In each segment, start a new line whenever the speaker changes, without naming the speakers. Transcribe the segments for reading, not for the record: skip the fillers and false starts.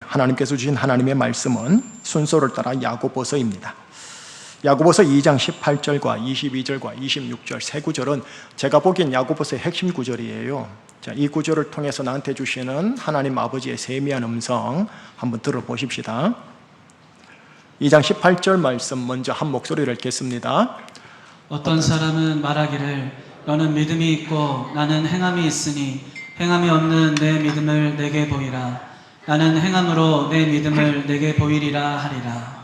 하나님께서 주신 하나님의 말씀은 순서를 따라 야고보서입니다. 야고보서 2장 18절과 22절과 26절 세 구절은 제가 보기엔 야고보서의 핵심 구절이에요. 자, 이 구절을 통해서 나한테 주시는 하나님 아버지의 세미한 음성 한번 들어보십시다. 2장 18절 말씀 먼저 한 목소리를 읽겠습니다.
어떤 사람은 말하기를 너는 믿음이 있고 나는 행함이 있으니 행함이 없는 내 믿음을 내게 보이라. 나는 행함으로 내 믿음을 내게 보이리라 하리라.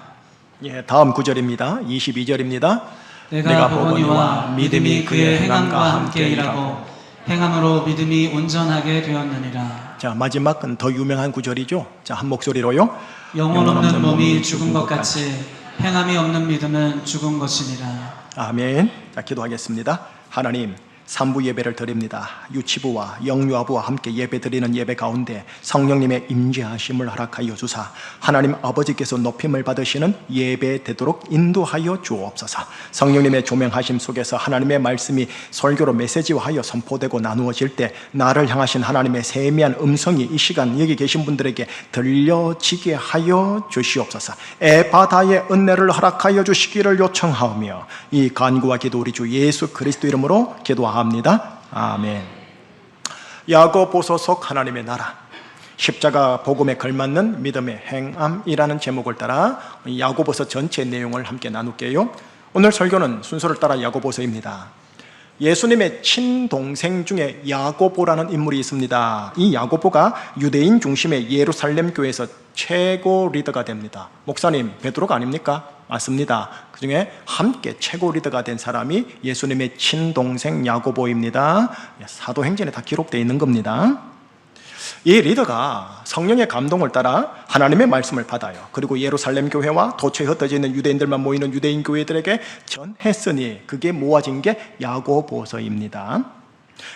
예, 다음 구절입니다. 22절입니다.
내가 보거니와 믿음이 그의 행함과 함께 일하고 행함으로 믿음이 온전하게 되었느니라.
자, 마지막은 더 유명한 구절이죠. 자, 한 목소리로요.
영혼 없는 몸이 죽은 것 같이 행함이 없는 믿음은 죽은 것이니라.
아멘. 자, 기도하겠습니다. 하나님, 3부 예배를 드립니다. 유치부와 영유아부와 함께 예배 드리는 예배 가운데 성령님의 임재하심을 허락하여 주사 하나님 아버지께서 높임을 받으시는 예배 되도록 인도하여 주옵소서. 성령님의 조명하심 속에서 하나님의 말씀이 설교로 메시지화하여 선포되고 나누어질 때 나를 향하신 하나님의 세미한 음성이 이 시간 여기 계신 분들에게 들려지게 하여 주시옵소서. 에바다의 은혜를 허락하여 주시기를 요청하오며 이 간구와 기도 우리 주 예수 그리스도 이름으로 기도합니다. 아멘. 야고보서 속 하나님의 나라, 십자가 복음에 걸맞는 믿음의 행함이라는 제목을 따라 야고보서 전체 내용을 함께 나눌게요. 오늘 설교는 순서를 따라 야고보서입니다. 예수님의 친동생 중에 야고보라는 인물이 있습니다. 이 야고보가 유대인 중심의 예루살렘 교회에서 최고 리더가 됩니다. 목사님, 베드로가 아닙니까? 맞습니다. 그 중에 함께 최고 리더가 된 사람이 예수님의 친동생 야고보입니다. 사도행전에 다 기록되어 있는 겁니다. 이 리더가 성령의 감동을 따라 하나님의 말씀을 받아요. 그리고 예루살렘 교회와 도처에 흩어져 있는 유대인들만 모이는 유대인 교회들에게 전했으니 그게 모아진 게 야고보서입니다.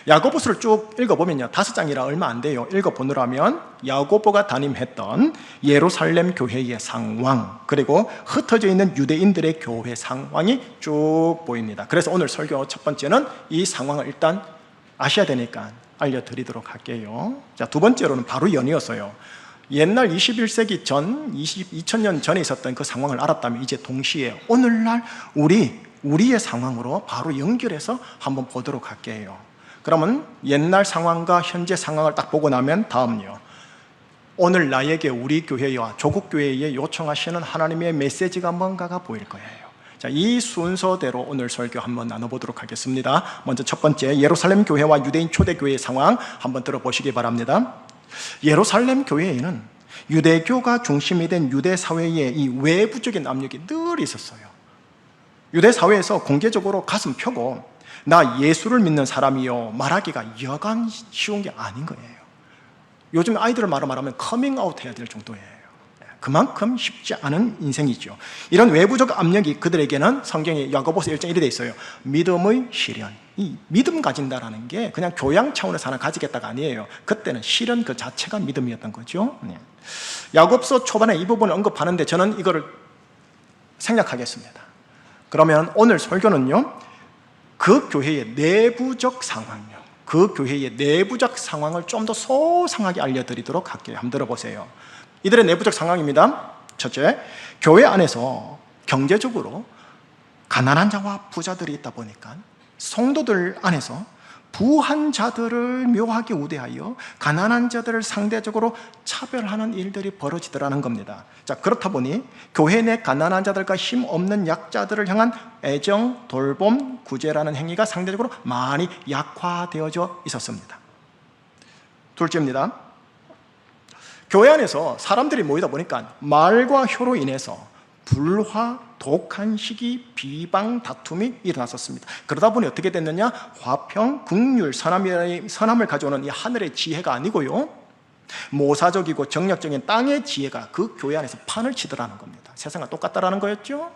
야고보서를 쭉 읽어보면요, 5장이라 얼마 안 돼요. 읽어보느라면 야고보가 담임했던 예루살렘 교회의 상황, 그리고 흩어져 있는 유대인들의 교회 상황이 쭉 보입니다. 그래서 오늘 설교 첫 번째는 이 상황을 일단 아셔야 되니까 알려드리도록 할게요. 자, 두 번째로는 바로 연이어서요, 옛날 21세기 전, 2000년 전에 있었던 그 상황을 알았다면 이제 동시에 오늘날 우리의 상황으로 바로 연결해서 한번 보도록 할게요. 그러면 옛날 상황과 현재 상황을 딱 보고 나면 다음요, 오늘 나에게 우리 교회와 조국 교회에 요청하시는 하나님의 메시지가 뭔가가 보일 거예요. 자, 이 순서대로 오늘 설교 한번 나눠보도록 하겠습니다. 먼저 첫 번째, 예루살렘 교회와 유대인 초대교회의 상황 한번 들어보시기 바랍니다. 예루살렘 교회에는 유대교가 중심이 된 유대 사회에 이 외부적인 압력이 늘 있었어요. 유대 사회에서 공개적으로 가슴 펴고 나 예수를 믿는 사람이요 말하기가 여간 쉬운 게 아닌 거예요. 요즘 아이들을 말하면 커밍아웃 해야 될 정도예요. 그만큼 쉽지 않은 인생이죠. 이런 외부적 압력이 그들에게는 성경에 야고보서 1장 1에 돼 있어요. 믿음의 실현. 이 믿음 가진다라는 게 그냥 교양 차원에서 하나 가지겠다가 아니에요. 그때는 실현 그 자체가 믿음이었던 거죠. 야고보서 초반에 이 부분을 언급하는데 저는 이거를 생략하겠습니다. 그러면 오늘 설교는요, 그 교회의 내부적 상황이요, 그 교회의 내부적 상황을 좀 더 소상하게 알려드리도록 할게요. 한번 들어보세요. 이들의 내부적 상황입니다. 첫째, 교회 안에서 경제적으로 가난한 자와 부자들이 있다 보니까 성도들 안에서 부한 자들을 묘하게 우대하여 가난한 자들을 상대적으로 차별하는 일들이 벌어지더라는 겁니다. 자, 그렇다 보니 교회 내 가난한 자들과 힘없는 약자들을 향한 애정, 돌봄, 구제라는 행위가 상대적으로 많이 약화되어져 있었습니다. 둘째입니다. 교회 안에서 사람들이 모이다 보니까 말과 혀로 인해서 불화, 독한 시기, 비방, 다툼이 일어났었습니다. 그러다 보니 어떻게 됐느냐? 화평, 긍휼, 선함을 가져오는 이 하늘의 지혜가 아니고요, 모사적이고 정력적인 땅의 지혜가 그 교회 안에서 판을 치더라는 겁니다. 세상과 똑같다라는 거였죠.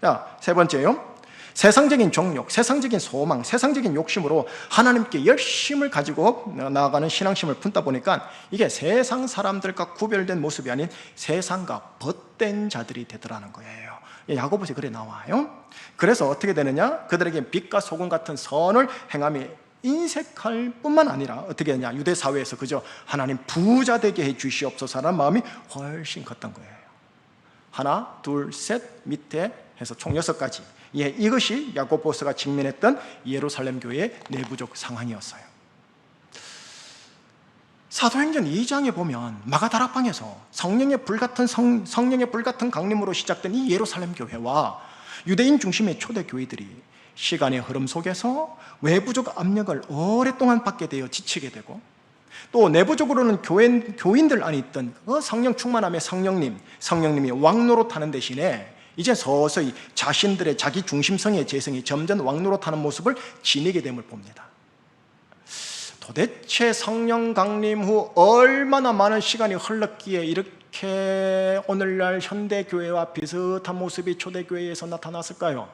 자, 세 번째요, 세상적인 정욕, 세상적인 소망, 세상적인 욕심으로 하나님께 열심을 가지고 나아가는 신앙심을 품다 보니까 이게 세상 사람들과 구별된 모습이 아닌 세상과 벗된 자들이 되더라는 거예요. 야고보서에 그래 나와요. 그래서 어떻게 되느냐? 그들에게 빛과 소금 같은 선을 행함이 인색할 뿐만 아니라 어떻게 했냐, 유대 사회에서 그저 하나님 부자 되게 해 주시옵소서라는 마음이 훨씬 컸던 거예요. 하나, 둘, 셋 밑에 해서 총 6가지. 예, 이것이 야고보서가 직면했던 예루살렘 교회의 내부적 상황이었어요. 사도행전 2장에 보면 마가다락방에서 성령의 불같은 강림으로 시작된 이 예루살렘 교회와 유대인 중심의 초대 교회들이 시간의 흐름 속에서 외부적 압력을 오랫동안 받게 되어 지치게 되고, 또 내부적으로는 교인들 안에 있던 그 성령 충만함의 성령님이 왕노릇하는 대신에 이제 서서히 자신들의 자기 중심성의 재성이 점점 왕노릇하는 모습을 지니게 됨을 봅니다. 도대체 성령 강림 후 얼마나 많은 시간이 흘렀기에 이렇게 오늘날 현대교회와 비슷한 모습이 초대교회에서 나타났을까요?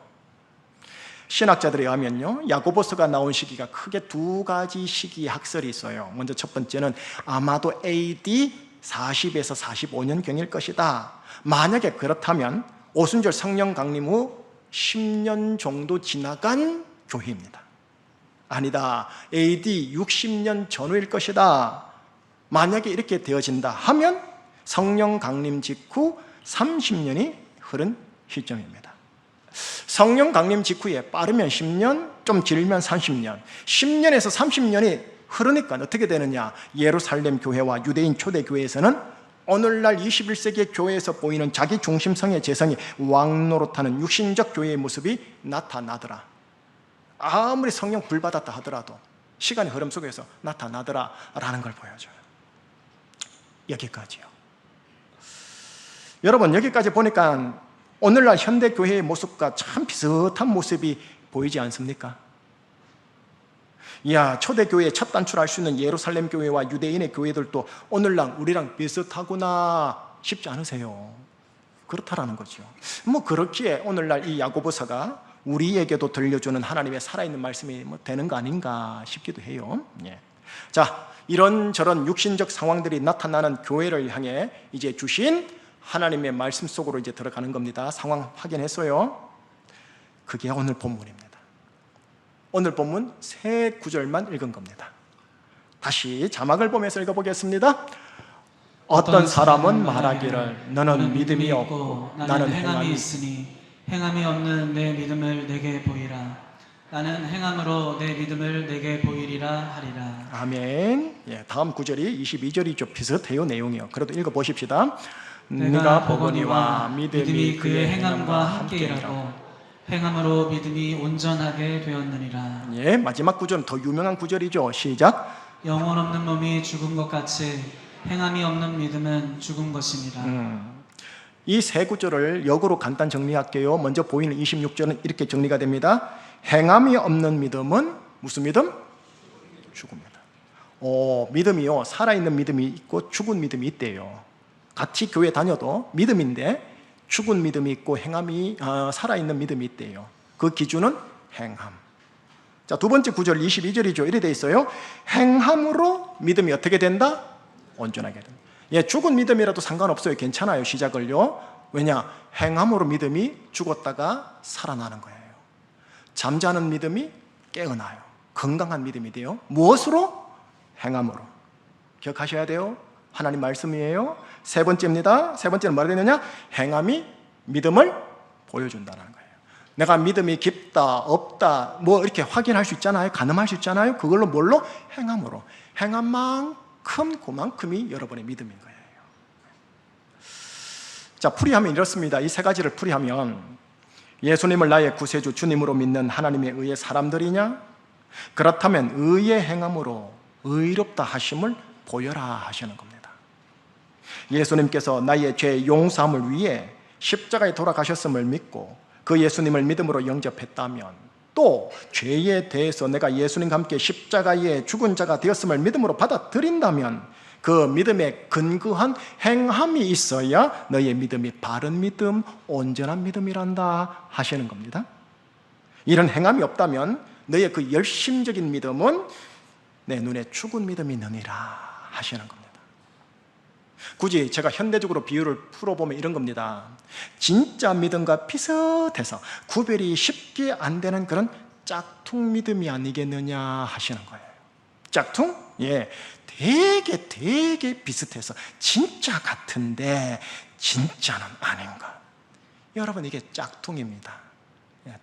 신학자들에 의하면요, 야고보서가 나온 시기가 크게 2가지 시기의 학설이 있어요. 먼저 첫 번째는 아마도 AD 40에서 45년경일 것이다. 만약에 그렇다면 오순절 성령 강림 후 10년 정도 지나간 교회입니다. 아니다, AD 60년 전후일 것이다. 만약에 이렇게 되어진다 하면 성령 강림 직후 30년이 흐른 시점입니다. 성령 강림 직후에 빠르면 10년, 좀 길면 30년, 10년에서 30년이 흐르니까 어떻게 되느냐, 예루살렘 교회와 유대인 초대교회에서는 오늘날 21세기의 교회에서 보이는 자기 중심성의 재성이 왕노릇하는 육신적 교회의 모습이 나타나더라. 아무리 성령 불받았다 하더라도 시간의 흐름 속에서 나타나더라 라는 걸 보여줘요. 여기까지요. 여러분, 여기까지 보니까 오늘날 현대교회의 모습과 참 비슷한 모습이 보이지 않습니까? 이야, 초대교회의 첫 단추를 알 수 있는 예루살렘 교회와 유대인의 교회들도 오늘날 우리랑 비슷하구나 싶지 않으세요? 그렇다라는 거죠. 뭐 그렇기에 오늘날 이 야고보서가 우리에게도 들려주는 하나님의 살아있는 말씀이 뭐 되는 거 아닌가 싶기도 해요. 예. 자, 이런저런 육신적 상황들이 나타나는 교회를 향해 이제 주신 하나님의 말씀 속으로 이제 들어가는 겁니다. 상황 확인했어요. 그게 오늘 본문입니다. 오늘 본문 3구절만 읽은 겁니다. 다시 자막을 보면서 읽어보겠습니다. 어떤 사람은 말하기를 너는 믿음이 없고 나는 행함이
있으니 행함이 없는 내 믿음을 내게 보이라. 나는 행함으로 내 믿음을 내게 보이리라 하리라.
아멘. 예, 다음 구절이 22절이죠. 비슷해요, 내용이요. 그래도 읽어보십시다.
내가 보거니와 믿음이 그의 행함과 함께 일하고 행함으로 믿음이 온전하게 되었느니라.
예, 마지막 구절은 더 유명한 구절이죠. 시작.
영혼 없는 몸이 죽은 것 같이 행함이 없는 믿음은 죽은 것이니라.
이 3구절을 역으로 간단 정리할게요. 먼저 보이는 26절은 이렇게 정리가 됩니다. 행함이 없는 믿음은 무슨 믿음? 죽음이다. 믿음이요, 살아있는 믿음이 있고 죽은 믿음이 있대요. 같이 교회 다녀도 믿음인데 죽은 믿음이 있고 행함이 살아있는 믿음이 있대요. 그 기준은 행함. 자, 두 번째 구절 22절이죠. 이래 돼 있어요. 행함으로 믿음이 어떻게 된다? 온전하게 된다. 예, 죽은 믿음이라도 상관없어요. 괜찮아요. 시작을요. 왜냐? 행함으로 믿음이 죽었다가 살아나는 거예요. 잠자는 믿음이 깨어나요. 건강한 믿음이 돼요. 무엇으로? 행함으로. 기억하셔야 돼요. 하나님 말씀이에요. 3번째입니다. 3번째는 뭐라 되느냐? 행함이 믿음을 보여준다는 거예요. 내가 믿음이 깊다, 없다, 뭐 이렇게 확인할 수 있잖아요. 가늠할 수 있잖아요. 그걸로 뭘로? 행함으로. 행함만큼 그만큼이 여러분의 믿음인 거예요. 자, 풀이하면 이렇습니다. 이 3가지를 풀이하면 예수님을 나의 구세주 주님으로 믿는 하나님의 의의 사람들이냐? 그렇다면 의의 행함으로 의롭다 하심을 보여라 하시는 겁니다. 예수님께서 나의 죄 용서함을 위해 십자가에 돌아가셨음을 믿고 그 예수님을 믿음으로 영접했다면, 또 죄에 대해서 내가 예수님과 함께 십자가에 죽은 자가 되었음을 믿음으로 받아들인다면 그 믿음에 근거한 행함이 있어야 너의 믿음이 바른 믿음, 온전한 믿음이란다 하시는 겁니다. 이런 행함이 없다면 너의 그 열심적인 믿음은 내 눈에 죽은 믿음이 느니라 하시는 겁니다. 굳이 제가 현대적으로 비유를 풀어보면 이런 겁니다. 진짜 믿음과 비슷해서 구별이 쉽게 안 되는 그런 짝퉁 믿음이 아니겠느냐 하시는 거예요. 짝퉁? 예, 되게 비슷해서 진짜 같은데 진짜는 아닌 것. 여러분, 이게 짝퉁입니다.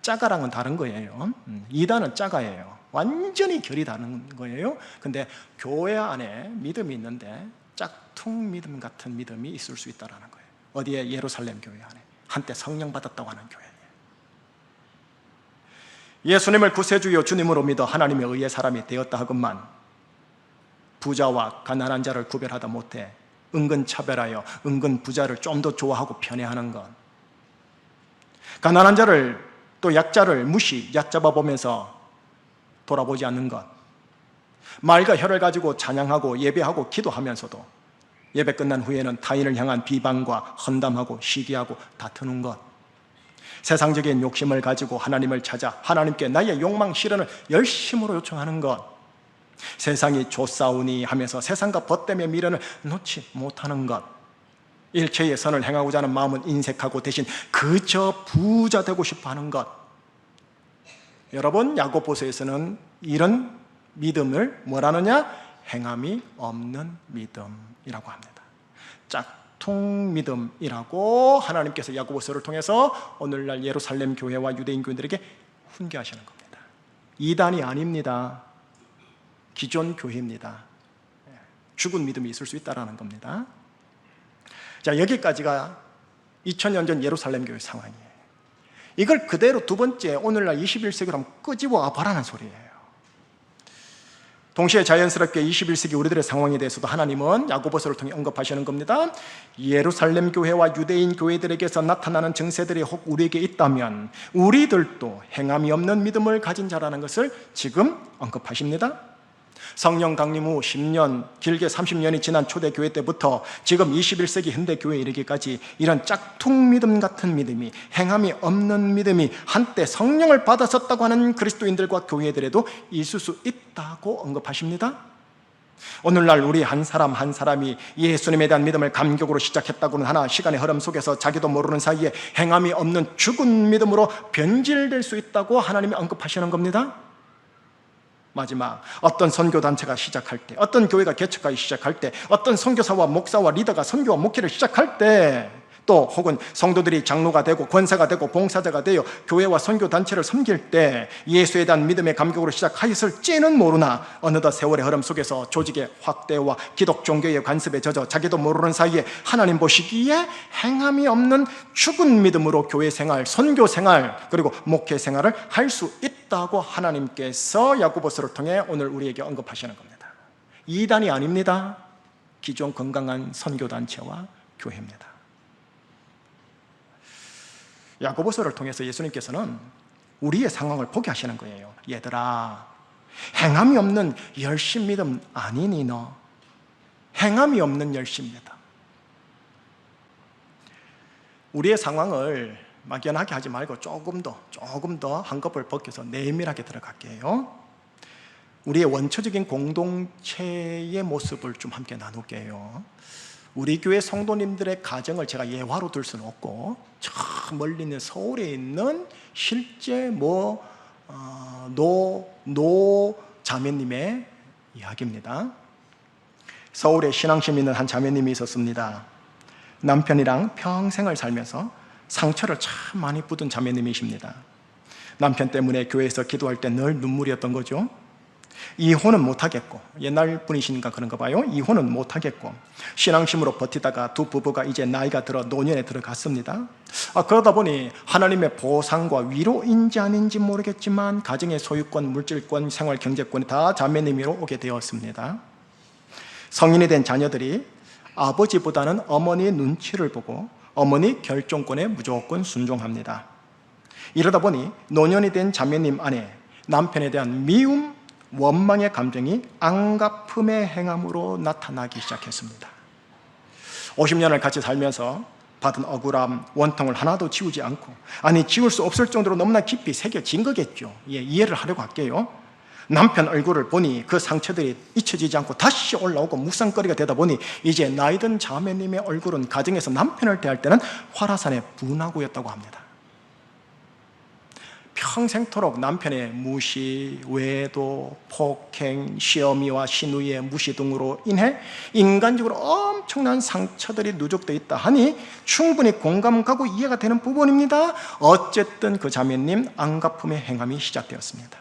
짜가랑은 다른 거예요. 이단은 짜가예요. 완전히 결이 다른 거예요. 근데 교회 안에 믿음이 있는데 짝퉁 믿음 같은 믿음이 있을 수 있다는 거예요. 어디에? 예루살렘 교회 안에. 한때 성령 받았다고 하는 교회예요. 예수님을 구세주요 주님으로 믿어 하나님의 의의 사람이 되었다 하건만 부자와 가난한 자를 구별하다 못해 은근 차별하여 은근 부자를 좀 더 좋아하고 편애하는 것, 가난한 자를 또 약자를 얕잡아 보면서 돌아보지 않는 것, 말과 혀를 가지고 찬양하고 예배하고 기도하면서도 예배 끝난 후에는 타인을 향한 비방과 헌담하고 시기하고 다투는 것, 세상적인 욕심을 가지고 하나님을 찾아 하나님께 나의 욕망 실현을 열심으로 요청하는 것, 세상이 좋사오니 하면서 세상과 벗됨의 미련을 놓지 못하는 것, 일체의 선을 행하고자 하는 마음은 인색하고 대신 그저 부자 되고 싶어 하는 것. 여러분, 야고보서에서는 이런 믿음을 뭐라느냐? 행함이 없는 믿음이라고 합니다. 짝퉁 믿음이라고 하나님께서 야고보서를 통해서 오늘날 예루살렘 교회와 유대인 교인들에게 훈계하시는 겁니다. 이단이 아닙니다. 기존 교회입니다. 죽은 믿음이 있을 수 있다는 겁니다. 자, 여기까지가 2000년 전 예루살렘 교회 상황이에요. 이걸 그대로 두 번째 오늘날 21세기로 한번 끄집어 봐라는 소리예요. 동시에 자연스럽게 21세기 우리들의 상황에 대해서도 하나님은 야고보서를 통해 언급하시는 겁니다. 예루살렘 교회와 유대인 교회들에게서 나타나는 증세들이 혹 우리에게 있다면 우리들도 행함이 없는 믿음을 가진 자라는 것을 지금 언급하십니다. 성령 강림 후 10년, 길게 30년이 지난 초대교회 때부터 지금 21세기 현대교회에 이르기까지 이런 짝퉁 믿음 같은 믿음이, 행함이 없는 믿음이 한때 성령을 받았었다고 하는 그리스도인들과 교회들에도 있을 수 있다고 언급하십니다. 오늘날 우리 한 사람 한 사람이 예수님에 대한 믿음을 감격으로 시작했다고는 하나 시간의 흐름 속에서 자기도 모르는 사이에 행함이 없는 죽은 믿음으로 변질될 수 있다고 하나님이 언급하시는 겁니다. 마지막, 어떤 선교단체가 시작할 때, 어떤 교회가 개척하기 시작할 때, 어떤 선교사와 목사와 리더가 선교와 목회를 시작할 때, 또 혹은 성도들이 장로가 되고 권사가 되고 봉사자가 되어 교회와 선교단체를 섬길 때 예수에 대한 믿음의 감격으로 시작하였을지는 모르나 어느덧 세월의 흐름 속에서 조직의 확대와 기독 종교의 관습에 젖어 자기도 모르는 사이에 하나님 보시기에 행함이 없는 죽은 믿음으로 교회 생활, 선교 생활, 그리고 목회 생활을 할 수 있다고 하나님께서 야고보서를 통해 오늘 우리에게 언급하시는 겁니다. 이단이 아닙니다. 기존 건강한 선교단체와 교회입니다. 야고보서를 통해서 예수님께서는 우리의 상황을 보게 하시는 거예요. 얘들아, 행함이 없는 열심 믿음 아니니 너? 행함이 없는 열심 믿음. 우리의 상황을 막연하게 하지 말고 조금 더 한꺼풀 벗겨서 내밀하게 들어갈게요. 우리의 원초적인 공동체의 모습을 좀 함께 나눌게요. 우리 교회 성도님들의 가정을 제가 예화로 들 수는 없고 저 멀리 있는 서울에 있는 실제 노 자매님의 이야기입니다. 서울에 신앙심 있는 한 자매님이 있었습니다. 남편이랑 평생을 살면서 상처를 참 많이 받은 자매님이십니다. 남편 때문에 교회에서 기도할 때 늘 눈물이었던 거죠. 이혼은 못하겠고, 옛날 분이시니까 그런가 봐요. 이혼은 못하겠고 신앙심으로 버티다가 두 부부가 이제 나이가 들어 노년에 들어갔습니다. 그러다 보니 하나님의 보상과 위로인지 아닌지 모르겠지만 가정의 소유권, 물질권, 생활 경제권이 다 자매님으로 오게 되었습니다. 성인이 된 자녀들이 아버지보다는 어머니의 눈치를 보고 어머니 결정권에 무조건 순종합니다. 이러다 보니 노년이 된 자매님 안에 남편에 대한 미움, 원망의 감정이 안갚음의 행함으로 나타나기 시작했습니다. 50년을 같이 살면서 받은 억울함, 원통을 하나도 지우지 않고, 아니 지울 수 없을 정도로 너무나 깊이 새겨진 거겠죠. 이해를 하려고 할게요. 남편 얼굴을 보니 그 상처들이 잊혀지지 않고 다시 올라오고 묵상거리가 되다 보니 이제 나이든 자매님의 얼굴은 가정에서 남편을 대할 때는 화라산의 분화구였다고 합니다. 평생토록 남편의 무시, 외도, 폭행, 시어미와 시누이의 무시 등으로 인해 인간적으로 엄청난 상처들이 누적되어 있다 하니 충분히 공감 가고 이해가 되는 부분입니다. 어쨌든 그 자매님 안갚음의 행함이 시작되었습니다.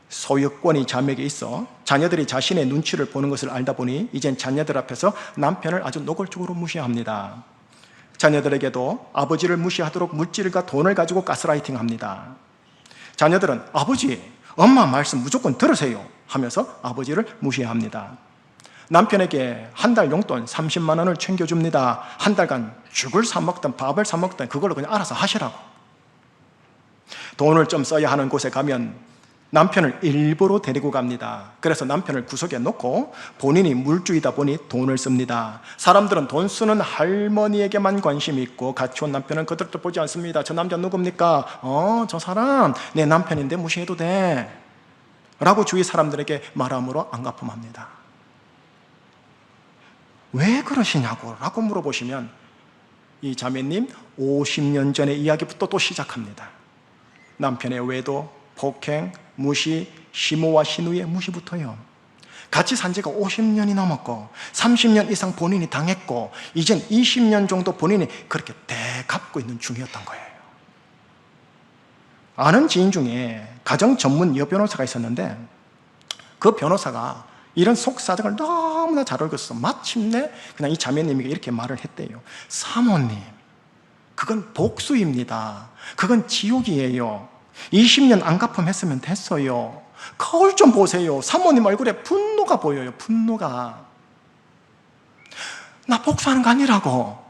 소유권이 자매에게 있어 자녀들이 자신의 눈치를 보는 것을 알다 보니 이젠 자녀들 앞에서 남편을 아주 노골적으로 무시합니다. 자녀들에게도 아버지를 무시하도록 물질과 돈을 가지고 가스라이팅합니다. 자녀들은 아버지, 엄마 말씀 무조건 들으세요 하면서 아버지를 무시합니다. 남편에게 한 달 용돈 30만 원을 챙겨줍니다. 한 달간 죽을 사 먹든 밥을 사 먹든 그걸로 그냥 알아서 하시라고. 돈을 좀 써야 하는 곳에 가면 남편을 일부러 데리고 갑니다. 그래서 남편을 구석에 놓고 본인이 물주이다 보니 돈을 씁니다. 사람들은 돈 쓰는 할머니에게만 관심이 있고 같이 온 남편은 그들도 보지 않습니다. 저 남자 누굽니까? 저 사람 내 남편인데 무시해도 돼 라고 주위 사람들에게 말함으로 안갚음합니다. 왜 그러시냐고 라고 물어보시면 이 자매님 50년 전의 이야기부터 또 시작합니다. 남편의 외도, 폭행, 무시, 시모와 시누이의 무시부터요. 같이 산 지가 50년이 넘었고 30년 이상 본인이 당했고 이젠 20년 정도 본인이 그렇게 대갚고 있는 중이었던 거예요. 아는 지인 중에 가정 전문 여변호사가 있었는데 그 변호사가 이런 속사정을 너무나 잘 읽었어. 마침내 그냥 이 자매님에게 이렇게 말을 했대요. 사모님, 그건 복수입니다. 그건 지옥이에요. 20년 안갚음했으면 됐어요. 거울 좀 보세요. 사모님 얼굴에 분노가 보여요. 분노가. 나 복수하는 거 아니라고.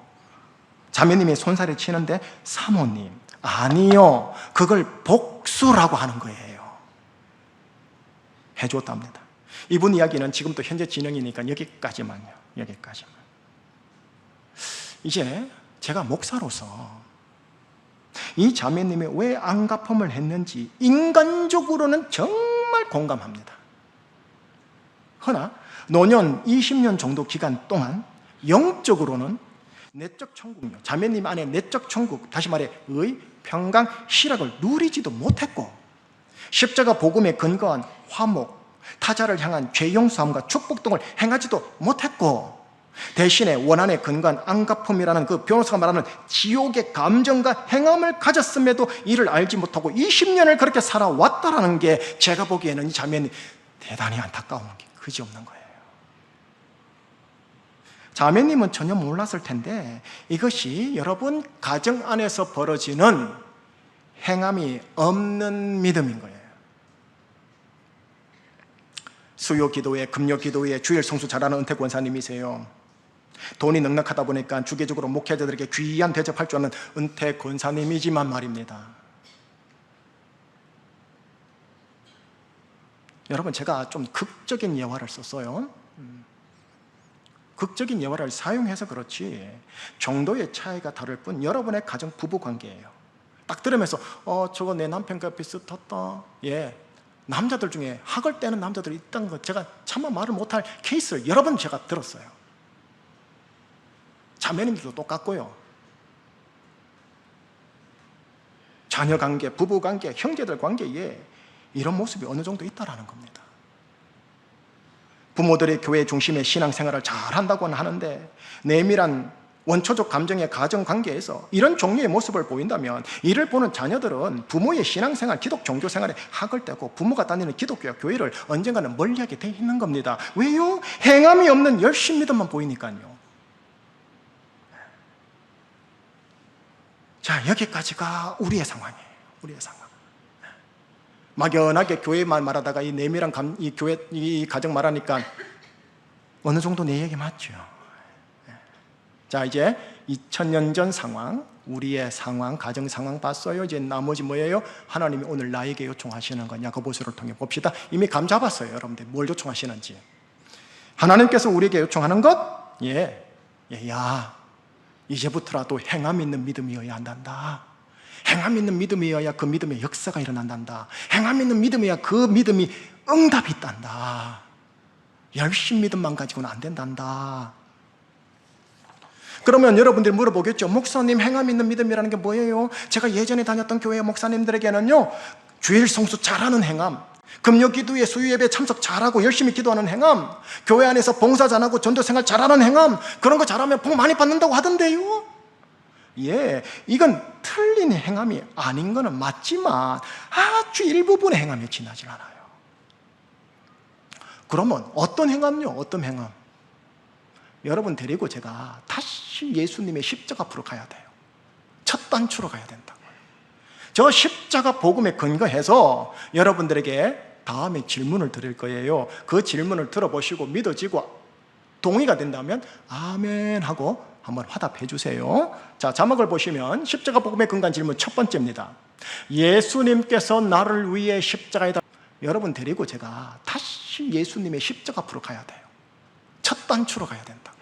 자매님이 손살을 치는데 사모님, 아니요, 그걸 복수라고 하는 거예요. 해줬답니다. 이분 이야기는 지금도 현재 진행이니까 여기까지만요. 여기까지만. 이제 제가 목사로서 이 자매님이 왜 안갚음을 했는지 인간적으로는 정말 공감합니다. 허나 노년 20년 정도 기간 동안 영적으로는 내적 천국요, 자매님 안에 내적 천국, 다시 말해 평강, 희락을 누리지도 못했고 십자가 복음에 근거한 화목, 타자를 향한 죄 용서함과 축복 등을 행하지도 못했고 대신에 원한에 근거한 안갚음이라는 그 변호사가 말하는 지옥의 감정과 행함을 가졌음에도 이를 알지 못하고 20년을 그렇게 살아왔다라는 게 제가 보기에는 이 자매는 대단히 안타까운 게 그지없는 거예요. 자매님은 전혀 몰랐을 텐데 이것이 여러분 가정 안에서 벌어지는 행함이 없는 믿음인 거예요. 수요 기도회, 금요 기도회, 주일 성수 잘하는 은퇴 권사님이세요. 돈이 넉넉하다 보니까 주기적으로 목회자들에게 귀한 대접할 줄 아는 은퇴 권사님이지만 말입니다. 여러분, 제가 좀 극적인 예화를 썼어요. 극적인 예화를 사용해서 그렇지 정도의 차이가 다를 뿐 여러분의 가정 부부 관계예요. 딱 들으면서 저거 내 남편과 비슷하다. 예, 남자들 중에 학을 떼는 남자들이 있다는 거 제가 차마 말을 못할 케이스를 여러 번 제가 들었어요. 자매님들도 똑같고요. 자녀 관계, 부부 관계, 형제들 관계에 이런 모습이 어느 정도 있다라는 겁니다. 부모들이 교회 중심의 신앙생활을 잘 한다고는 하는데 내밀한 원초적 감정의 가정 관계에서 이런 종류의 모습을 보인다면 이를 보는 자녀들은 부모의 신앙생활, 기독 종교생활에 학을 떼고 부모가 다니는 기독교 교회를 언젠가는 멀리하게 돼 있는 겁니다. 왜요? 행함이 없는 열심 믿음만 보이니까요. 자, 여기까지가 우리의 상황이에요. 우리의 상황. 막연하게 교회만 말하다가 이 내밀한 이 교회, 이 가정 말하니까 어느 정도 내 얘기 맞죠? 자, 이제 2000년 전 상황, 우리의 상황, 가정 상황 봤어요. 이제 나머지 뭐예요? 하나님이 오늘 나에게 요청하시는 건 야고보서를 통해 봅시다. 이미 감 잡았어요, 여러분들. 뭘 요청하시는지. 하나님께서 우리에게 요청하는 것? 야, 이제부터라도 행함 있는 믿음이어야 한단다. 행함 있는 믿음이어야 그 믿음의 역사가 일어난단다. 행함 있는 믿음이어야 그 믿음이 응답이 있단다. 열심 믿음만 가지고는 안 된단다. 그러면 여러분들이 물어보겠죠. 목사님, 행함 있는 믿음이라는 게 뭐예요? 제가 예전에 다녔던 교회 목사님들에게는요, 주일 성수 잘하는 행함, 금요 기도에 수요 예배 참석 잘하고 열심히 기도하는 행함, 교회 안에서 봉사 잘하고 전도 생활 잘하는 행함, 그런 거 잘하면 복 많이 받는다고 하던데요. 예, 이건 틀린 행함이 아닌 거는 맞지만 아주 일부분의 행함에 지나질 않아요. 그러면 어떤 행함요? 어떤 행함? 여러분 데리고 제가 다시 예수님의 십자가 앞으로 가야 돼요. 첫 단추로 가야 된다고요. 저 십자가 복음에 근거해서 여러분들에게 다음에 질문을 드릴 거예요. 그 질문을 들어보시고 믿어지고 동의가 된다면 아멘 하고 한번 화답해 주세요. 자, 자막을 보시면 십자가 복음에 근거한 질문 첫 번째입니다. 예수님께서 나를 위해 십자가에 달려, 여러분 데리고 제가 다시 예수님의 십자가 앞으로 가야 돼요. 첫 단추로 가야 된다고요.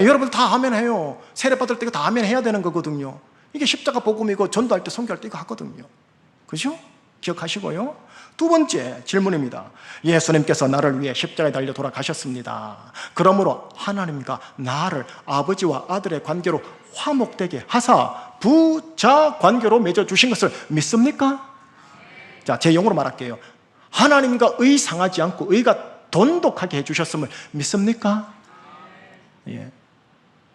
여러분 다 아멘 해요. 세례 받을 때 다 아멘 해야 되는 거거든요. 이게 십자가 복음이고 전도할 때 선교할 때 이거 하거든요. 그죠? 기억하시고요. 두 번째 질문입니다. 예수님께서 나를 위해 십자가에 달려 돌아가셨습니다. 그러므로 하나님과 나를 아버지와 아들의 관계로 화목되게 하사 부자 관계로 맺어주신 것을 믿습니까? 자, 제 용어로 말할게요. 하나님과 의 상하지 않고 의가 돈독하게 해주셨음을 믿습니까? 예.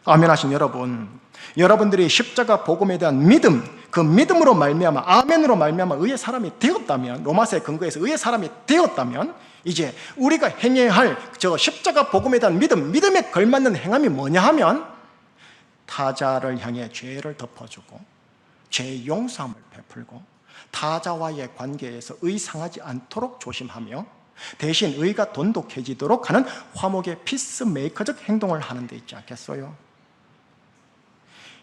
아멘 하신 여러분, 여러분들이 십자가 복음에 대한 믿음, 그 믿음으로 말미암아 아멘으로 말미암아 의의 사람이 되었다면, 로마서에 근거해서 의의 사람이 되었다면, 이제 우리가 행해야 할 저 십자가 복음에 대한 믿음, 믿음에 걸맞는 행함이 뭐냐 하면 타자를 향해 죄를 덮어주고 죄 용서함을 베풀고 타자와의 관계에서 의상하지 않도록 조심하며 대신 의가 돈독해지도록 하는 화목의 피스메이커적 행동을 하는 데 있지 않겠어요?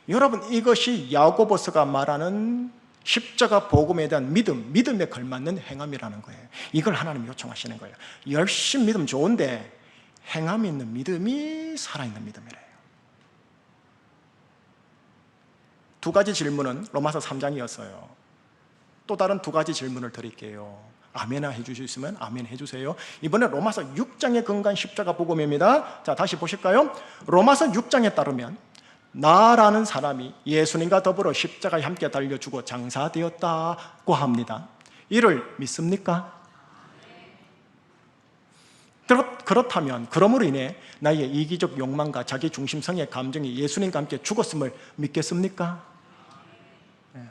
여러분, 이것이 야고보서가 말하는 십자가 복음에 대한 믿음, 믿음에 걸맞는 행함이라는 거예요. 이걸 하나님이 요청하시는 거예요. 열심 믿음 좋은데 행함이 있는 믿음이 살아있는 믿음이래요. 두 가지 질문은 로마서 3장이었어요. 또 다른 두 가지 질문을 드릴게요. 아멘 해주실 수 있으면 아멘 해주세요. 이번에 로마서 6장에 근거한 십자가 복음입니다. 자, 다시 보실까요? 로마서 6장에 따르면 나라는 사람이 예수님과 더불어 십자가에 함께 달려주고 장사되었다고 합니다. 이를 믿습니까? 그렇다면 그러므로 인해 나의 이기적 욕망과 자기중심성의 감정이 예수님과 함께 죽었음을 믿겠습니까?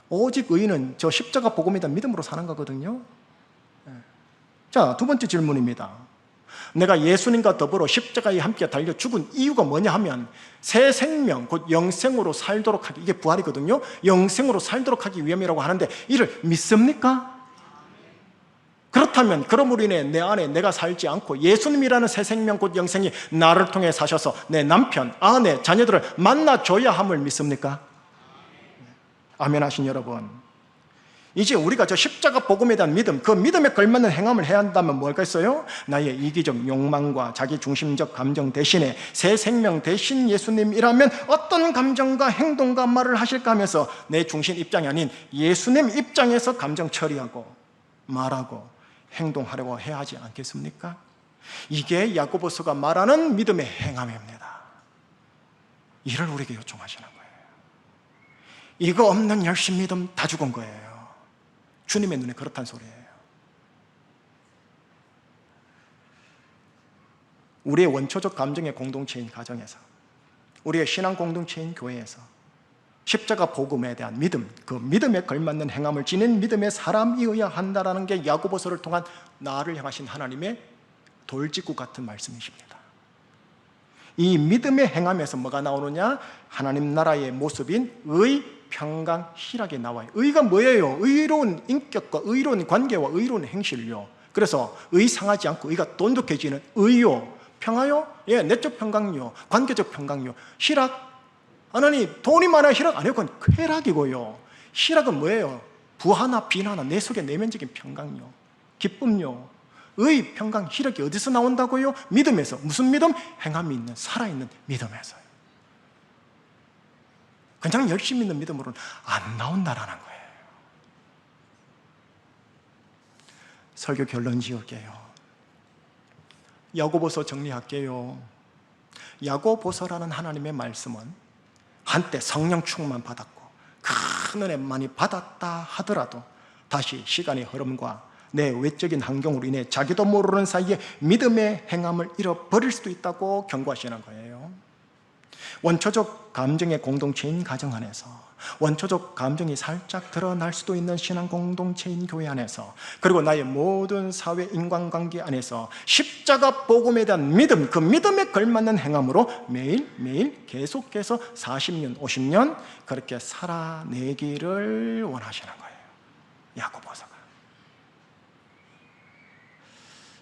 오직 의인은 저 십자가 복음에 대한 믿음으로 사는 거거든요. 자, 두 번째 질문입니다. 내가 예수님과 더불어 십자가에 함께 달려 죽은 이유가 뭐냐 하면 새 생명, 곧 영생으로 살도록 하기, 이게 부활이거든요. 영생으로 살도록 하기 위함이라고 하는데 이를 믿습니까? 그렇다면 그러므로 인해 내 안에 내가 살지 않고 예수님이라는 새 생명, 곧 영생이 나를 통해 사셔서 내 남편, 아내, 자녀들을 만나줘야 함을 믿습니까? 아멘 하신 여러분, 이제 우리가 저 십자가 복음에 대한 믿음, 그 믿음에 걸맞는 행함을 해야 한다면 뭘까요? 나의 이기적 욕망과 자기중심적 감정 대신에 새 생명 대신 예수님이라면 어떤 감정과 행동과 말을 하실까 하면서 내 중심 입장이 아닌 예수님 입장에서 감정 처리하고 말하고 행동하려고 해야 하지 않겠습니까? 이게 야고보서가 말하는 믿음의 행함입니다. 이를 우리에게 요청하시는 거예요. 이거 없는 열심 믿음 다 죽은 거예요. 주님의 눈에 그렇단 소리예요. 우리의 원초적 감정의 공동체인 가정에서, 우리의 신앙 공동체인 교회에서 십자가 복음에 대한 믿음, 그 믿음에 걸맞는 행함을 지닌 믿음의 사람이어야 한다는 게 야고보서를 통한 나를 향하신 하나님의 돌직구 같은 말씀이십니다. 이 믿음의 행함에서 뭐가 나오느냐? 하나님 나라의 모습인 의, 평강, 희락이 나와요. 의가 뭐예요? 의로운 인격과 의로운 관계와 의로운 행실요. 그래서 의 상하지 않고 의가 돈독해지는 의요. 평화요? 예, 내적 평강요. 관계적 평강요. 희락? 하나님 돈이 많아야 희락 아니에요. 그건 쾌락이고요. 희락은 뭐예요? 부하나 비나나 내 속의 내면적인 평강요. 기쁨요. 의, 평강, 희락이 어디서 나온다고요? 믿음에서. 무슨 믿음? 행함이 있는, 살아있는 믿음에서요. 그냥 열심히 믿는 믿음으로는 안 나온다라는 거예요. 설교 결론 지을게요. 야고보서 정리할게요. 야고보서라는 하나님의 말씀은 한때 성령 충만 받았고 큰 은혜 많이 받았다 하더라도 다시 시간의 흐름과 내 외적인 환경으로 인해 자기도 모르는 사이에 믿음의 행함을 잃어버릴 수도 있다고 경고하시는 거예요. 원초적 감정의 공동체인 가정 안에서, 원초적 감정이 살짝 드러날 수도 있는 신앙 공동체인 교회 안에서, 그리고 나의 모든 사회 인간관계 안에서 십자가 복음에 대한 믿음, 그 믿음에 걸맞는 행함으로 매일매일 계속해서 40년, 50년 그렇게 살아내기를 원하시는 거예요. 야고보서가.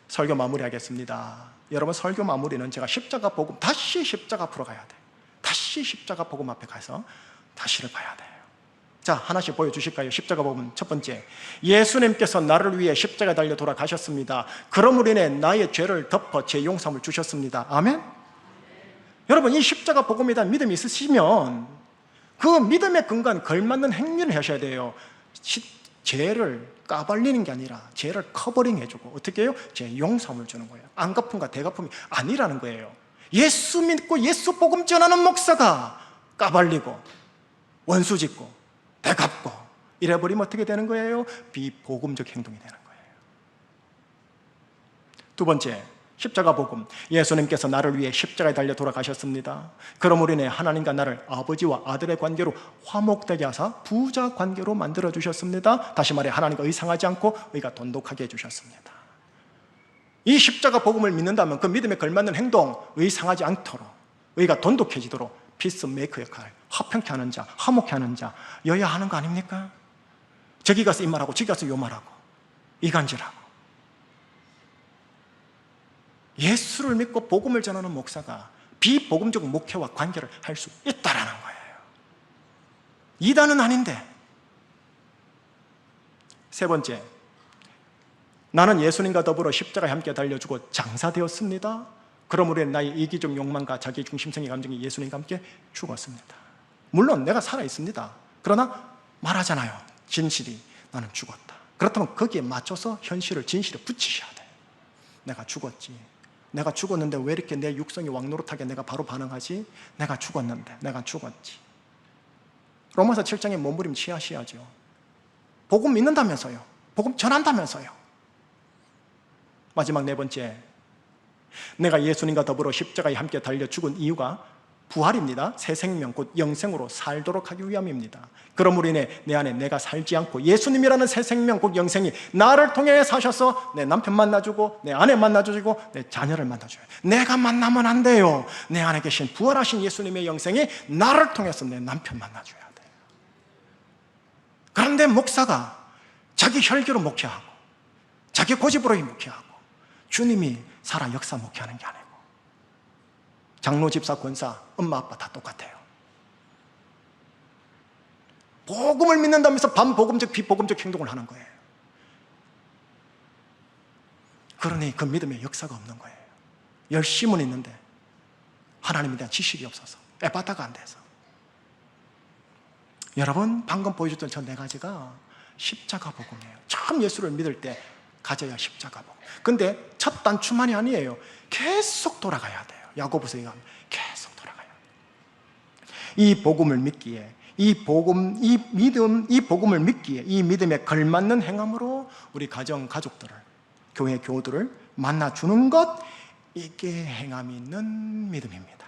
설교 마무리하겠습니다. 여러분, 설교 마무리는 제가 십자가 복음, 다시 십자가 앞으로 가야 돼요. 다시 십자가 복음 앞에 가서 다시를 봐야 돼요. 자, 하나씩 보여주실까요? 십자가 복음 첫 번째, 예수님께서 나를 위해 십자가에 달려 돌아가셨습니다. 그러므로 인해 나의 죄를 덮어 제 용서함을 주셨습니다. 아멘? 여러분, 이 십자가 복음에 대한 믿음이 있으시면 그 믿음의 근간 걸맞는 행위를 하셔야 돼요. 죄를 까발리는 게 아니라 죄를 커버링 해주고, 어떻게 해요? 죄 용서함을 주는 거예요. 안갚음과 대갚음이 아니라는 거예요. 예수 믿고 예수 복음 전하는 목사가 까발리고 원수 짓고 대갚고 이래버리면 어떻게 되는 거예요? 비복음적 행동이 되는 거예요. 두 번째, 십자가 복음, 예수님께서 나를 위해 십자가에 달려 돌아가셨습니다. 그러므로 인해 하나님과 나를 아버지와 아들의 관계로 화목되게 하사 부자 관계로 만들어 주셨습니다. 다시 말해, 하나님과 의상하지 않고 의가 돈독하게 해주셨습니다. 이 십자가 복음을 믿는다면 그 믿음에 걸맞는 행동, 의상하지 않도록, 의가 돈독해지도록 피스메이커 역할, 화평케 하는 자, 화목케 하는 자 여야 하는 거 아닙니까? 저기 가서 이 말하고 저기 가서 요 말하고 이간질하고. 예수를 믿고 복음을 전하는 목사가 비복음적 목회와 관계를 할 수 있다라는 거예요. 이단은 아닌데. 세 번째, 나는 예수님과 더불어 십자가에 함께 달려주고 장사되었습니다. 그러므로 나의 이기적 욕망과 자기 중심성의 감정이 예수님과 함께 죽었습니다. 물론 내가 살아있습니다. 그러나 말하잖아요. 진실이 나는 죽었다. 그렇다면 거기에 맞춰서 현실을, 진실을 붙이셔야 돼요. 내가 죽었지. 내가 죽었는데 왜 이렇게 내 육성이 왕노릇하게 내가 바로 반응하지? 내가 죽었는데, 내가 죽었지. 로마서 7장에 몸부림 취하셔야죠. 복음 믿는다면서요. 복음 전한다면서요. 마지막 네 번째, 내가 예수님과 더불어 십자가에 함께 달려 죽은 이유가 부활입니다. 새 생명, 곧 영생으로 살도록 하기 위함입니다. 그러므로 인해 내 안에 내가 살지 않고 예수님이라는 새 생명, 곧 영생이 나를 통해 사셔서 내 남편 만나주고 내 아내 만나주고 내 자녀를 만나줘요. 내가 만나면 안 돼요. 내 안에 계신 부활하신 예수님의 영생이 나를 통해서 내 남편 만나줘야 돼요. 그런데 목사가 자기 혈기로 목회하고 자기 고집으로 목회하고 주님이 살아 역사 목회하는 게 아니고, 장로, 집사, 권사, 엄마, 아빠 다 똑같아요. 복음을 믿는다면서 반복음적, 비복음적 행동을 하는 거예요. 그러니 그 믿음에 역사가 없는 거예요. 열심은 있는데 하나님에 대한 지식이 없어서, 에바다가 안 돼서. 여러분, 방금 보여줬던 저 네 가지가 십자가 복음이에요. 처음 예수를 믿을 때 가져야 십자가 복음. 근데 첫 단추만이 아니에요. 계속 돌아가야 돼요. 야고보서에 가면 계속 돌아가야 돼요. 이 복음을 믿기에, 이 복음을 믿기에, 이 믿음에 걸맞는 행함으로 우리 가정, 가족들을, 교회 교우들을 만나주는 것, 이게 행함이 있는 믿음입니다.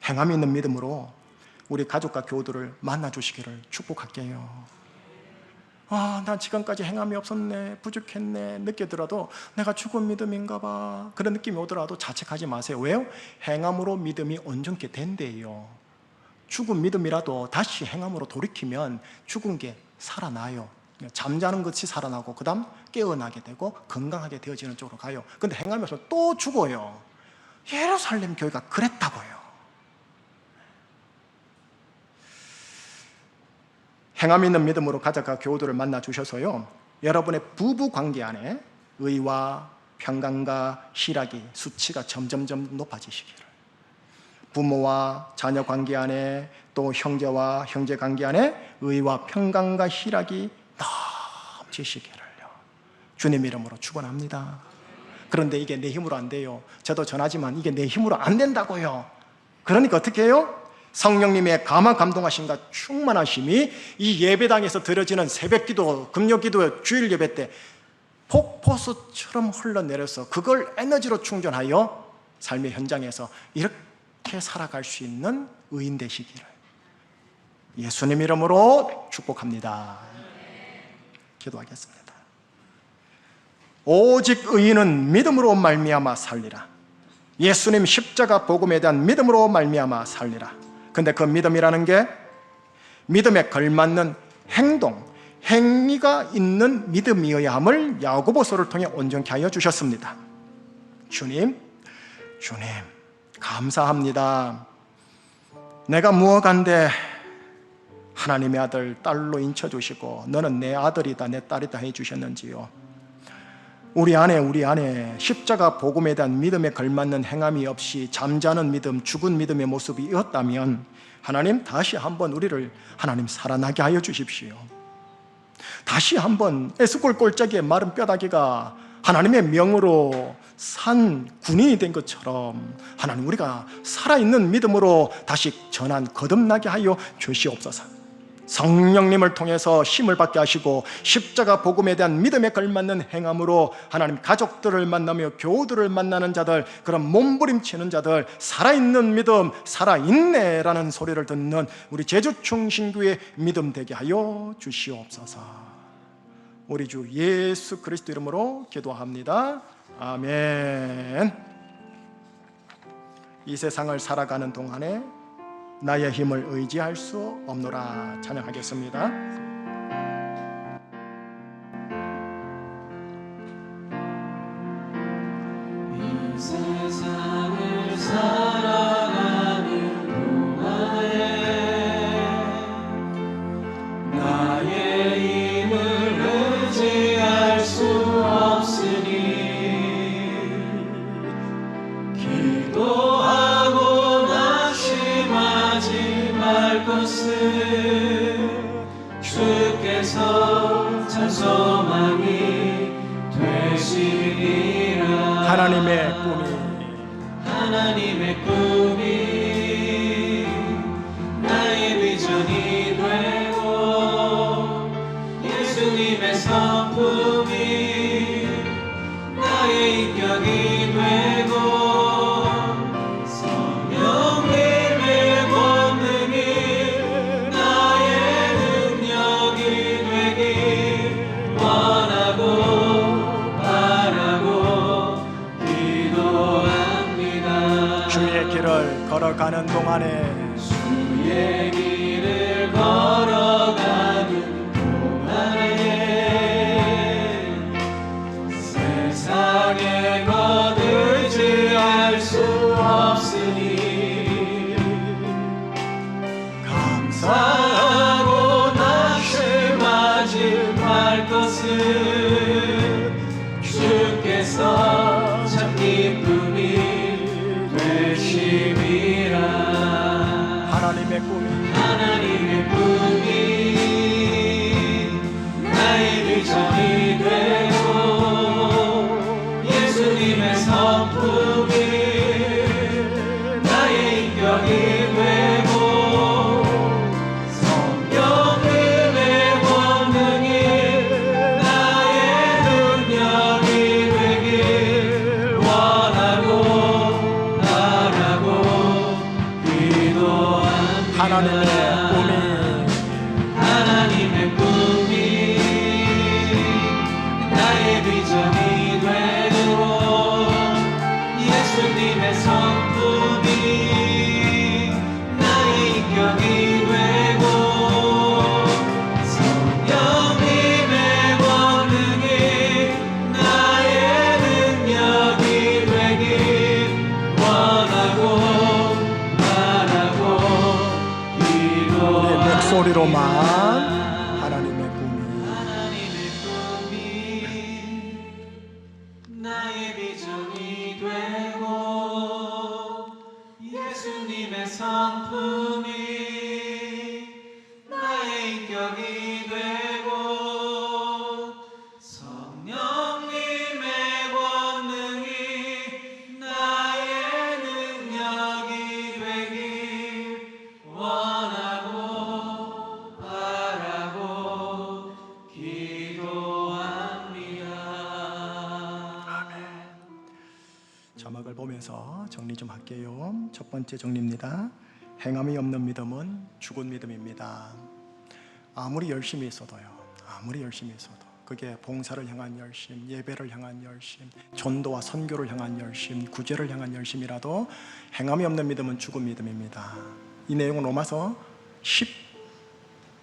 행함이 있는 믿음으로 우리 가족과 교우들을 만나주시기를 축복할게요. 난 지금까지 행함이 없었네, 부족했네 느끼더라도 내가 죽은 믿음인가 봐, 그런 느낌이 오더라도 자책하지 마세요. 왜요? 행함으로 믿음이 온전케 된대요. 죽은 믿음이라도 다시 행함으로 돌이키면 죽은 게 살아나요. 잠자는 것이 살아나고 그 다음 깨어나게 되고 건강하게 되어지는 쪽으로 가요. 근데 행함이 없으면 또 죽어요. 예루살렘 교회가 그랬다고요. 행함 있는 믿음으로 가족과 교우들을 만나 주셔서요, 여러분의 부부 관계 안에 의와 평강과 희락이 수치가 점점점 높아지시기를, 부모와 자녀 관계 안에, 또 형제와 형제 관계 안에 의와 평강과 희락이 넘치시기를요, 주님 이름으로 축원합니다. 그런데 이게 내 힘으로 안 돼요. 저도 전하지만 이게 내 힘으로 안 된다고요. 그러니까 어떻게 해요? 성령님의 감화 감동하심과 충만하심이 이 예배당에서 드려지는 새벽기도, 금요기도, 주일 예배 때 폭포수처럼 흘러내려서 그걸 에너지로 충전하여 삶의 현장에서 이렇게 살아갈 수 있는 의인 되시기를 예수님 이름으로 축복합니다. 기도하겠습니다. 오직 의인은 믿음으로 말미암아 살리라. 예수님 십자가 복음에 대한 믿음으로 말미암아 살리라. 근데 그 믿음이라는 게 믿음에 걸맞는 행동, 행위가 있는 믿음이어야 함을 야고보서를 통해 온전케 하여 주셨습니다. 주님 감사합니다. 내가 무어간데 하나님의 아들 딸로 인쳐주시고 너는 내 아들이다 내 딸이다 해주셨는지요. 우리 안에 십자가 복음에 대한 믿음에 걸맞는 행함이 없이 잠자는 믿음, 죽은 믿음의 모습이 있었다면 하나님 다시 한번 우리를 하나님 살아나게 하여 주십시오. 다시 한번 에스골 골짜기의 마른 뼈다귀가 하나님의 명으로 산 군인이 된 것처럼 하나님 우리가 살아있는 믿음으로 다시 전환 거듭나게 하여 주시옵소서. 성령님을 통해서 힘을 받게 하시고 십자가 복음에 대한 믿음에 걸맞는 행함으로 하나님 가족들을 만나며 교우들을 만나는 자들, 그런 몸부림치는 자들, 살아있는 믿음, 살아있네라는 소리를 듣는 우리 제주충신교의 믿음 되게 하여 주시옵소서. 우리 주 예수 그리스도 이름으로 기도합니다. 아멘. 이 세상을 살아가는 동안에 나의 힘을 의지할 수 없노라. 찬양하겠습니다.
이 세상을 살아가는 동안에 나의 힘을 의지할 수 없으니 기도하고 낙심하지 말 것을 주께서 참 소망이 되시리라.
하나님의 꿈이
나의 비전이 되고 예수님의 성품이 나의 인격이 되고 성령님의 권능이 나의 능력이 되길 원하고 바라고 기도합니다.
주의 길을 걸어가는 동안에
주의 길을 걸어가는 동안에 세상에 거들지할 수 없으니 감사하고 낙심하지 말 것을 주께서 참 기쁨이 되심이라.
하나님의 꿈이
나의 비전이 되고 예수님의 성품이 나의 인격이 되고 성령님의 권능이 나의 능력이 되길 원하고 바라고 기도합니다. 하나님의 꿈이 나의 비전이 되고 예수님의 성품이 나의 인격이 되고 성령님의 권능이 나의 능력이 되길 원하고 바라고
우리의 목소리로만
하나님의 꿈이 나의 비전이 되고 예수님의 성품이 나의 인격이 되고 성령님의 권능이 나의 능력이 되길
첫 번째 정리입니다. 행함이 없는 믿음은 죽은 믿음입니다. 아무리 열심히 있어도요, 아무리 열심히 있어도 그게 봉사를 향한 열심, 예배를 향한 열심, 전도와 선교를 향한 열심, 구제를 향한 열심이라도 행함이 없는 믿음은 죽은 믿음입니다. 이 내용은 로마서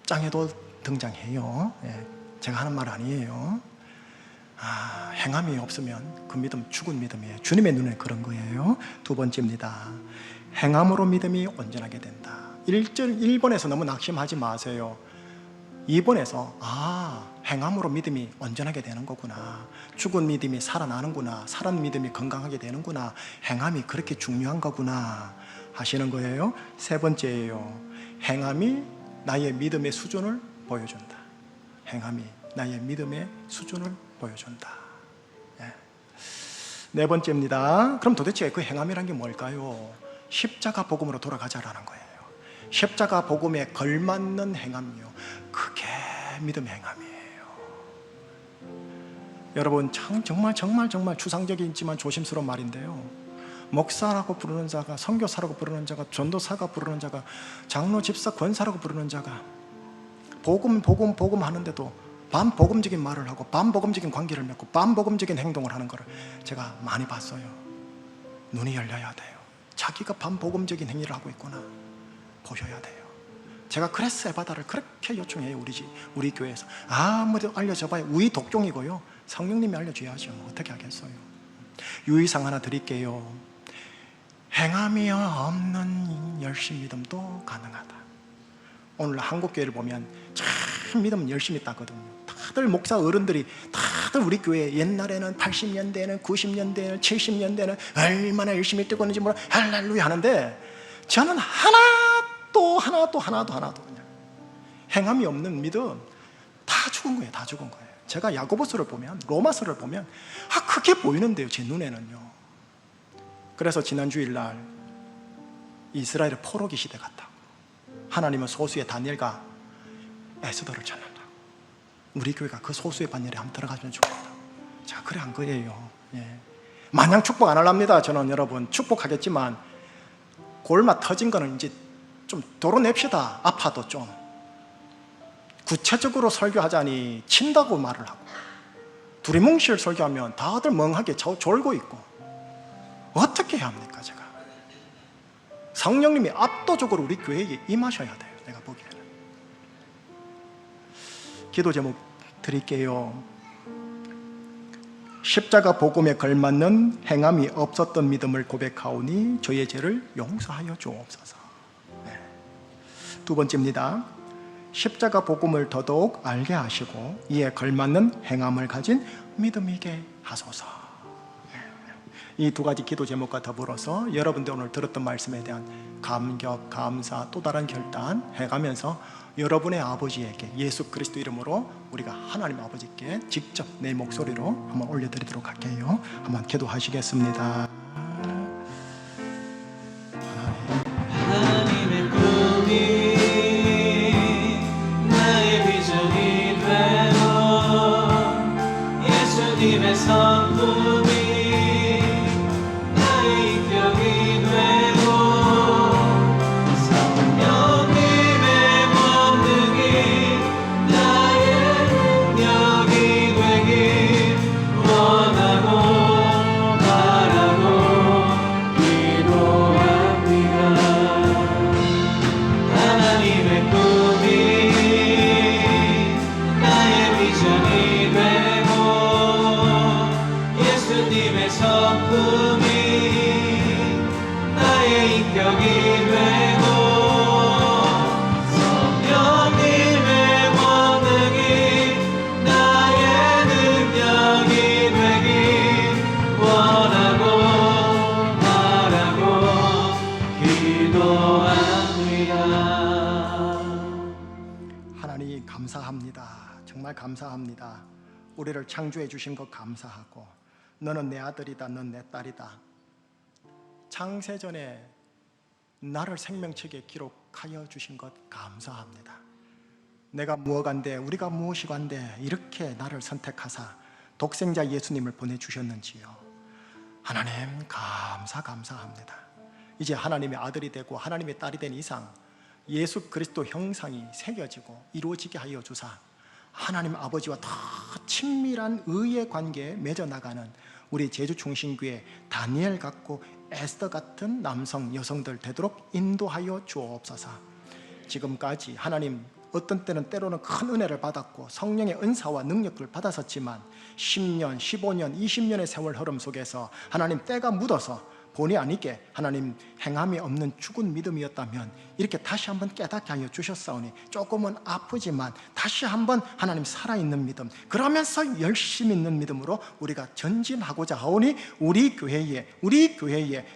10장에도 등장해요. 제가 하는 말 아니에요. 행함이 없으면 그 믿음 죽은 믿음이에요. 주님의 눈에 그런 거예요. 두 번째입니다. 행함으로 믿음이 온전하게 된다. 1번에서 너무 낙심하지 마세요. 2번에서 행함으로 믿음이 온전하게 되는 거구나, 죽은 믿음이 살아나는구나, 살은 믿음이 건강하게 되는구나, 행함이 그렇게 중요한 거구나 하시는 거예요. 세 번째예요. 행함이 나의 믿음의 수준을 보여준다. 행함이 나의 믿음의 수준을 보여준다. 네 번째입니다. 그럼 도대체 그 행함이란 게 뭘까요? 십자가 복음으로 돌아가자라는 거예요. 십자가 복음에 걸맞는 행함이요, 그게 믿음의 행함이에요. 여러분, 정말 추상적이지만 조심스러운 말인데요, 목사라고 부르는 자가, 선교사라고 부르는 자가, 전도사가 부르는 자가, 장로, 집사, 권사라고 부르는 자가 복음 하는데도 반복음적인 말을 하고 반복음적인 관계를 맺고 반복음적인 행동을 하는 것을 제가 많이 봤어요. 눈이 열려야 돼요. 자기가 반복음적인 행위를 하고 있구나 보셔야 돼요. 제가 그래서 에바다를 그렇게 요청해요. 우리 교회에서 아무도 알려줘봐야 우리 독종이고요, 성령님이 알려줘야죠. 어떻게 하겠어요. 유의사항 하나 드릴게요. 행함이 없는 열심 믿음도 가능하다. 오늘 한국교회를 보면 참 믿음 열심히 따거든요. 다들 목사 어른들이 다들 우리 교회 옛날에는 80년대에는 90년대에는 70년대에는 얼마나 열심히 뜨고 있는지 몰라 할렐루야 하는데, 저는 하나도 그냥 행함이 없는 믿음 다 죽은 거예요. 다 죽은 거예요. 제가 야고보서를 보면, 로마서를 보면 그게 보이는데요, 제 눈에는요. 그래서 지난 주일날 이스라엘의 포로기 시대 같다고, 하나님은 소수의 다니엘과 에스더를 찾는다고, 우리 교회가 그 소수의 반열에 한번 들어가면 좋겠다고. 자, 그래 한 거예요. 마냥 축복 안 하랍니다. 저는 여러분 축복하겠지만 골마 터진 거는 이제 좀 도로냅시다. 아파도 좀 구체적으로 설교하자니 친다고 말을 하고, 두리뭉실 설교하면 다들 멍하게 졸고 있고, 어떻게 해야 합니까? 제가 성령님이 압도적으로 우리 교회에 임하셔야 돼요. 내가 보기에는. 기도 제목 드릴게요. 십자가 복음에 걸맞는 행함이 없었던 믿음을 고백하오니 저의 죄를 용서하여 주옵소서. 두 번째입니다. 십자가 복음을 더더욱 알게 하시고 이에 걸맞는 행함을 가진 믿음이게 하소서. 이 두 가지 기도 제목과 더불어서 여러분들 오늘 들었던 말씀에 대한 감격, 감사, 또 다른 결단 해가면서 여러분의 아버지에게 예수 그리스도 이름으로 우리가 하나님 아버지께 직접 내 목소리로 한번 올려드리도록 할게요. 한번 기도하시겠습니다.
하나님의 꿈이 나의 비전이 되고 예수님의 성품이 나의 인격이 되고 성령님의 권능이 나의 능력이 되길 원하고 바라고 기도합니다. 하나님의 꿈이 나의 비전이 되고 예수님의 성품이 나의 인격이 되고 성령님의 권능이 나의 능력이 되길 원하고 바라고 기도합니다.
하나님 감사합니다. 정말 감사합니다. 우리를 창조해 주신 것 감사하고, 너는 내 아들이다, 넌 내 딸이다, 창세전에 나를 생명책에 기록하여 주신 것 감사합니다. 내가 무엇간데 우리가 무엇이간데 이렇게 나를 선택하사 독생자 예수님을 보내주셨는지요. 하나님 감사합니다. 이제 하나님의 아들이 되고 하나님의 딸이 된 이상 예수 그리스도 형상이 새겨지고 이루어지게 하여 주사 하나님 아버지와 더 친밀한 의의 관계에 맺어나가는 우리 제주충신교회 다니엘 같고 에스더 같은 남성 여성들 되도록 인도하여 주옵소서. 지금까지 하나님 어떤 때로는 큰 은혜를 받았고 성령의 은사와 능력을 받았었지만 10년, 15년, 20년의 세월 흐름 속에서 하나님 때가 묻어서 본의 아니게 하나님 행함이 없는 죽은 믿음이었다면 이렇게 다시 한번 깨닫게 하여 주셨사오니 조금은 아프지만 다시 한번 하나님 살아있는 믿음, 그러면서 열심히 있는 믿음으로 우리가 전진하고자 하오니 우리 교회에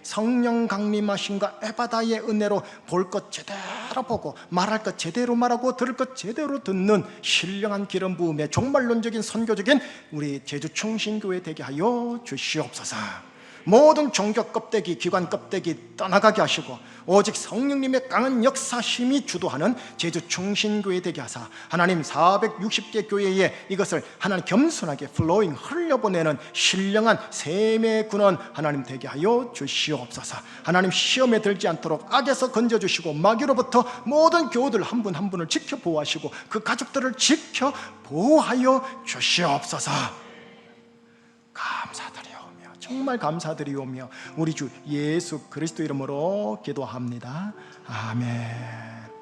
성령 강림하심과 에바다의 은혜로 볼 것 제대로 보고 말할 것 제대로 말하고 들을 것 제대로 듣는 신령한 기름 부음의 종말론적인 선교적인 우리 제주충신교회 되게 하여 주시옵소서. 모든 종교 껍데기, 기관 껍데기 떠나가게 하시고 오직 성령님의 강한 역사심이 주도하는 제주충신교회 되게 하사 하나님 460개 교회에 이것을 하나님 겸손하게 플로잉 흘려보내는 신령한 셈의 군원 하나님 되게 하여 주시옵소서. 하나님 시험에 들지 않도록 악에서 건져주시고 마귀로부터 모든 교우들 한 분 한 분을 지켜 보호하시고 그 가족들을 지켜 보호하여 주시옵소서. 감사드려요. 정말 감사드리오며 우리 주 예수 그리스도 이름으로 기도합니다. 아멘.